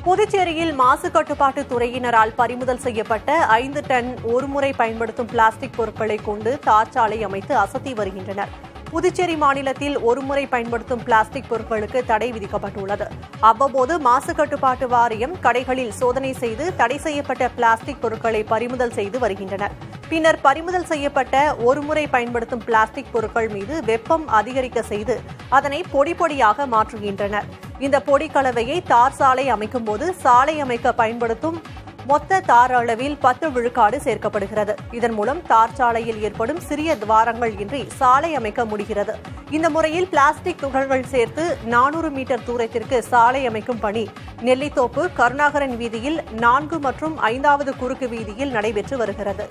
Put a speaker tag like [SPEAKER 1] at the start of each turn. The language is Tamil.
[SPEAKER 1] புதுச்சேரியில் மாசு கட்டுப்பாட்டு துறையினரால் பறிமுதல் செய்யப்பட்ட 5 டன் ஒருமுறை பயன்படுத்தும் பிளாஸ்டிக் பொருட்களை கொண்டு தார்ச்சாலை அமைத்து அசத்தி வருகின்றனர். புதுச்சேரி மாநிலத்தில் ஒருமுறை பயன்படுத்தும் பிளாஸ்டிக் பொருட்களுக்கு தடை விதிக்கப்பட்டுள்ளது. அவ்வப்போது மாசு கட்டுப்பாட்டு வாரியம் கடைகளில் சோதனை செய்து தடை செய்யப்பட்ட பிளாஸ்டிக் பொருட்களை பறிமுதல் செய்து வருகின்றனர். பின்னர் பறிமுதல் செய்யப்பட்ட ஒருமுறை பயன்படுத்தும் பிளாஸ்டிக் பொருட்கள் மீது வெப்பம் அதிகரிக்க செய்து அதனை பொடி பொடியாக மாற்றுகின்றனர். இந்த பொடி கலவையை தார் சாலை அமைக்கும் போது சாலை அமைக்க பயன்படுத்தும் மொத்த தார் அளவில் 10 விழுக்காடு சேர்க்கப்படுகிறது. இதன் மூலம் தார் சாலையில் ஏற்படும் சிறிய துவாரங்கள் இன்றி சாலை அமைக்க முடிகிறது. இந்த முறையில் பிளாஸ்டிக் துகள்கள் சேர்த்து 400 மீட்டர் தூரத்திற்கு சாலை அமைக்கும் பணி நெல்லித்தோப்பு, கருணாகரன் வீதியில் 4 மற்றும் 5வது குறுக்கு வீதியில் நடைபெற்று வருகிறது.